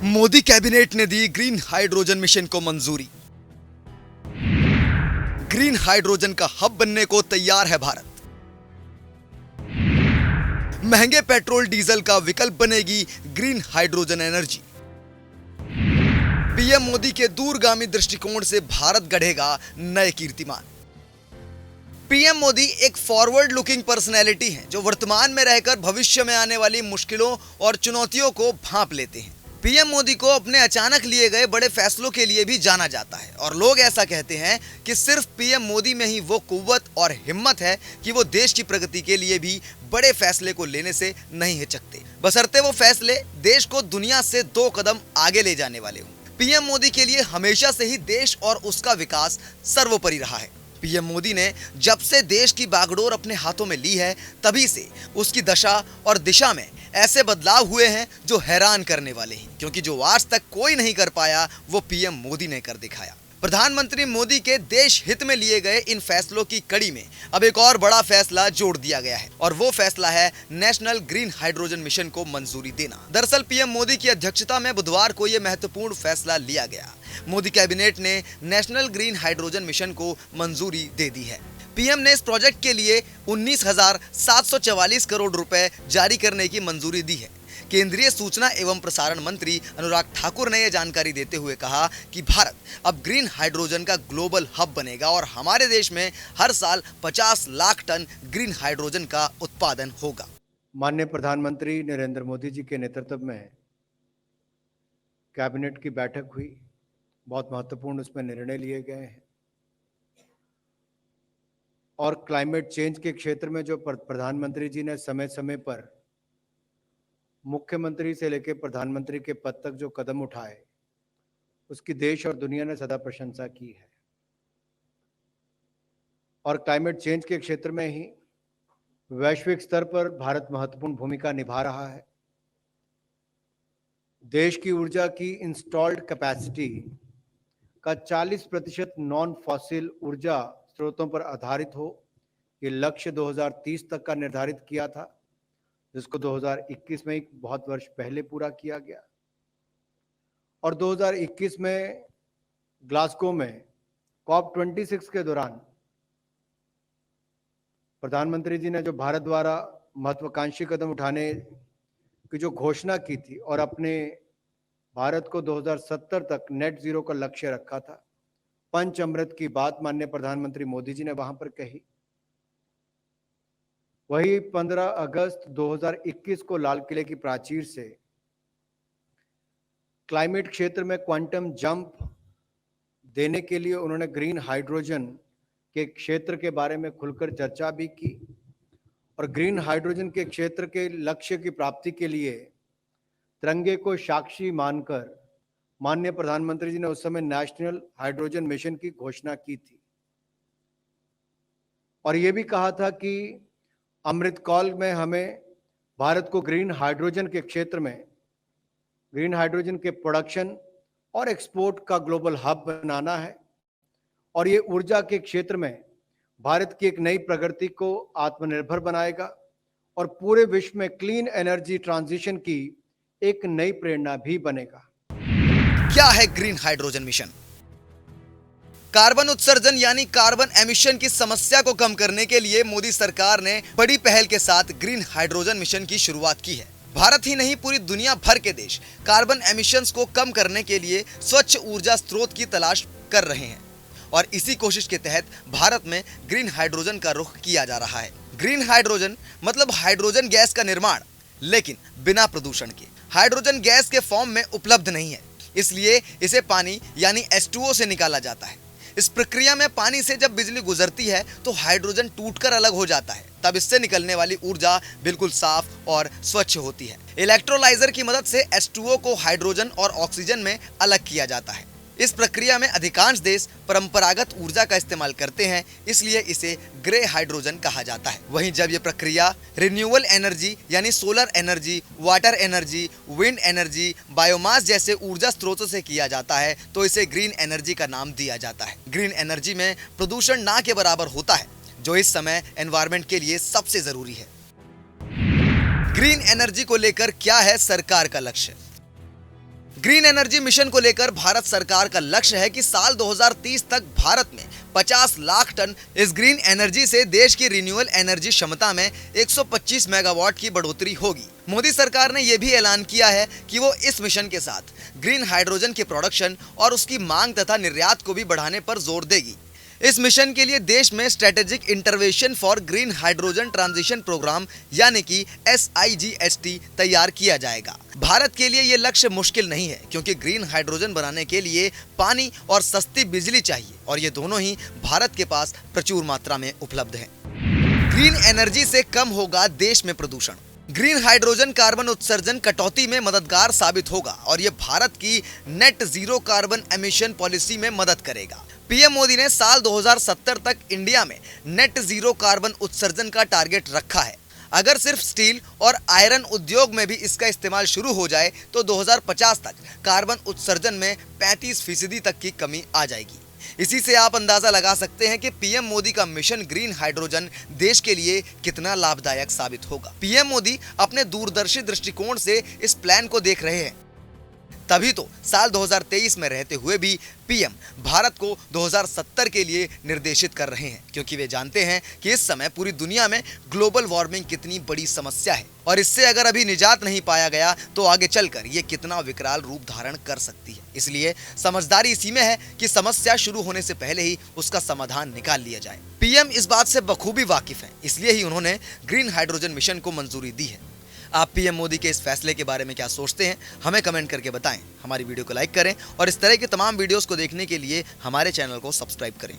Modi cabinet ने दी green hydrogen mission को मंजूरी। ग्रीन हाइड्रोजन का हब बनने को तैयार है भारत। महंगे पेट्रोल डीजल का विकल्प बनेगी green hydrogen energy. PM Modi के दूरगामी दृष्टिकोण से भारत गढ़ेगा नए कीर्तिमान। पीएम मोदी एक फॉरवर्ड लुकिंग पर्सनैलिटी हैं जो वर्तमान में रहकर भविष्य में आने वाली मुश्किलों और चुनौतियों को भांप लेते हैं। पीएम मोदी को अपने अचानक लिए गए बड़े फैसलों के लिए भी जाना जाता है और लोग ऐसा कहते हैं कि सिर्फ पीएम मोदी में ही वो कुव्वत और हिम्मत है कि वो देश की प्रगति के लिए भी बड़े फैसले को लेने से नहीं हिचकते, बशर्ते वो फैसले देश को दुनिया से 2 कदम आगे ले जाने वाले हों। पीएम मोदी के लिए हमेशा से ही देश और उसका विकास सर्वोपरि रहा है। पीएम मोदी ने जब से देश की बागडोर अपने हाथों में ली है, तभी से उसकी दशा और दिशा में ऐसे बदलाव हुए हैं जो हैरान करने वाले हैं, क्योंकि जो आज तक कोई नहीं कर पाया वो पीएम मोदी ने कर दिखाया। प्रधानमंत्री मोदी के देश हित में लिए गए इन फैसलों की कड़ी में अब एक और बड़ा फैसला जोड़ दिया गया है और वो फैसला है नेशनल ग्रीन हाइड्रोजन मिशन को मंजूरी देना। दरअसल पीएम मोदी की अध्यक्षता में बुधवार को यह महत्वपूर्ण फैसला लिया गया। मोदी कैबिनेट ने नेशनल ग्रीन हाइड्रोजन मिशन को मंजूरी दे दी है। पीएम ने इस प्रोजेक्ट के लिए 19,744 करोड़ रुपए जारी करने की मंजूरी दी है। केंद्रीय सूचना एवं प्रसारण मंत्री अनुराग ठाकुर ने यह जानकारी देते हुए कहा कि भारत अब ग्रीन हाइड्रोजन का ग्लोबल हब बनेगा और हमारे देश में हर साल 50 लाख टन ग्रीन हाइड्रोजन का उत्पादन होगा। माननीय प्रधानमंत्री नरेंद्र मोदी जी के नेतृत्व में कैबिनेट की बैठक हुई, बहुत महत्वपूर्ण उसमें निर्णय लिए गए हैं और क्लाइमेट चेंज के क्षेत्र में जो प्रधानमंत्री जी ने समय समय पर मुख्यमंत्री से लेकर प्रधानमंत्री के पद तक जो कदम उठाए, उसकी देश और दुनिया ने सदा प्रशंसा की है। और क्लाइमेट चेंज के क्षेत्र में ही वैश्विक स्तर पर भारत महत्वपूर्ण भूमिका निभा रहा है। देश की ऊर्जा की इंस्टॉल्ड कैपेसिटी का 40% नॉन फॉसिल ऊर्जा स्रोतों पर आधारित हो, ये लक्ष्य 2030 तक का निर्धारित किया था, जिसको 2021 में बहुत वर्ष पहले पूरा किया गया। और 2021 में ग्लासगो में COP26 के दौरान प्रधानमंत्री जी ने जो भारत द्वारा महत्वाकांक्षी कदम उठाने की जो घोषणा की थी और अपने भारत को 2070 तक नेट जीरो का लक्ष्य रखा था, पंच अमृत की बात माननीय प्रधानमंत्री मोदी जी ने वहां पर कही। वही 15 अगस्त 2021 को लाल किले की प्राचीर से क्लाइमेट क्षेत्र में क्वांटम जंप देने के लिए उन्होंने ग्रीन हाइड्रोजन के क्षेत्र के बारे में खुलकर चर्चा भी की और ग्रीन हाइड्रोजन के क्षेत्र के लक्ष्य की प्राप्ति के लिए तिरंगे को साक्षी मानकर माननीय प्रधानमंत्री जी ने उस समय नेशनल हाइड्रोजन मिशन की घोषणा की थी और ये भी कहा था कि अमृतकाल में हमें भारत को ग्रीन हाइड्रोजन के क्षेत्र में ग्रीन हाइड्रोजन के प्रोडक्शन और एक्सपोर्ट का ग्लोबल हब बनाना है और ये ऊर्जा के क्षेत्र में भारत की एक नई प्रगति को आत्मनिर्भर बनाएगा और पूरे विश्व में क्लीन एनर्जी ट्रांजिशन की एक नई प्रेरणा भी बनेगा। क्या है ग्रीन हाइड्रोजन मिशन? कार्बन उत्सर्जन यानी कार्बन एमिशन की समस्या को कम करने के लिए मोदी सरकार ने बड़ी पहल के साथ ग्रीन हाइड्रोजन मिशन की शुरुआत की है। भारत ही नहीं, पूरी दुनिया भर के देश कार्बन एमिशंस को कम करने के लिए स्वच्छ ऊर्जा स्रोत की तलाश कर रहे हैं और इसी कोशिश के तहत भारत में ग्रीन हाइड्रोजन का रुख किया जा रहा है। ग्रीन हाइड्रोजन मतलब हाइड्रोजन गैस का निर्माण, लेकिन बिना प्रदूषण के। हाइड्रोजन गैस के फॉर्म में उपलब्ध नहीं है, इसलिए इसे पानी यानी H2O से निकाला जाता है। इस प्रक्रिया में पानी से जब बिजली गुजरती है तो हाइड्रोजन टूटकर अलग हो जाता है, तब इससे निकलने वाली ऊर्जा बिल्कुल साफ और स्वच्छ होती है। इलेक्ट्रोलाइजर की मदद से H2O को हाइड्रोजन और ऑक्सीजन में अलग किया जाता है। इस प्रक्रिया में अधिकांश देश परंपरागत ऊर्जा का इस्तेमाल करते हैं, इसलिए इसे ग्रे हाइड्रोजन कहा जाता है। वहीं जब यह प्रक्रिया रिन्यूएबल एनर्जी यानी solar energy, water energy, wind energy, biomass जैसे ऊर्जा स्रोतों से किया जाता है तो इसे ग्रीन एनर्जी का नाम दिया जाता है। ग्रीन एनर्जी में प्रदूषण ना के बराबर होता है, जो इस समय एनवायरनमेंट के लिए सबसे जरूरी है। ग्रीन एनर्जी को लेकर क्या है सरकार का लक्ष्य? ग्रीन एनर्जी मिशन को लेकर भारत सरकार का लक्ष्य है कि साल 2030 तक भारत में 50 लाख टन इस ग्रीन एनर्जी से देश की रिन्यूएबल एनर्जी क्षमता में 125 मेगावाट की बढ़ोतरी होगी। मोदी सरकार ने यह भी ऐलान किया है कि वो इस मिशन के साथ ग्रीन हाइड्रोजन के प्रोडक्शन और उसकी मांग तथा निर्यात को भी बढ़ाने पर जोर देगी। इस मिशन के लिए देश में strategic intervention for green hydrogen transition programme यानी कि SIGST तैयार किया जाएगा। भारत के लिए ये लक्ष्य मुश्किल नहीं है, क्योंकि ग्रीन हाइड्रोजन बनाने के लिए पानी और सस्ती बिजली चाहिए और ये दोनों ही भारत के पास प्रचुर मात्रा में उपलब्ध है। ग्रीन एनर्जी से कम होगा देश में प्रदूषण। ग्रीन हाइड्रोजन कार्बन उत्सर्जन कटौती में मददगार साबित होगा और ये भारत की net zero carbon emission policy में मदद करेगा। पीएम मोदी ने साल 2070 तक इंडिया में नेट जीरो कार्बन उत्सर्जन का टारगेट रखा है। अगर सिर्फ स्टील और आयरन उद्योग में भी इसका इस्तेमाल शुरू हो जाए तो 2050 तक कार्बन उत्सर्जन में 35% तक की कमी आ जाएगी। इसी से आप अंदाजा लगा सकते हैं कि पीएम मोदी का मिशन ग्रीन हाइड्रोजन देश के लिए कितना लाभदायक साबित होगा। पीएम मोदी अपने दूरदर्शी दृष्टिकोण से इस प्लान को देख रहे हैं, तभी तो साल 2023 में रहते हुए भी पीएम भारत को 2070 के लिए निर्देशित कर रहे हैं, क्योंकि वे जानते हैं कि इस समय पूरी दुनिया में ग्लोबल वार्मिंग कितनी बड़ी समस्या है और इससे अगर अभी निजात नहीं पाया गया तो आगे चलकर ये कितना विकराल रूप धारण कर सकती है। इसलिए समझदारी इसी में है कि समस्या शुरू होने से पहले ही उसका समाधान निकाल लिया जाए। पीएम इस बात से बखूबी वाकिफ हैं, इसलिए ही उन्होंने ग्रीन हाइड्रोजन मिशन को मंजूरी दी है। आप पीएम मोदी के इस फैसले के बारे में क्या सोचते हैं, हमें कमेंट करके बताएं। हमारी वीडियो को लाइक करें और इस तरह के तमाम वीडियोस को देखने के लिए हमारे चैनल को सब्सक्राइब करें।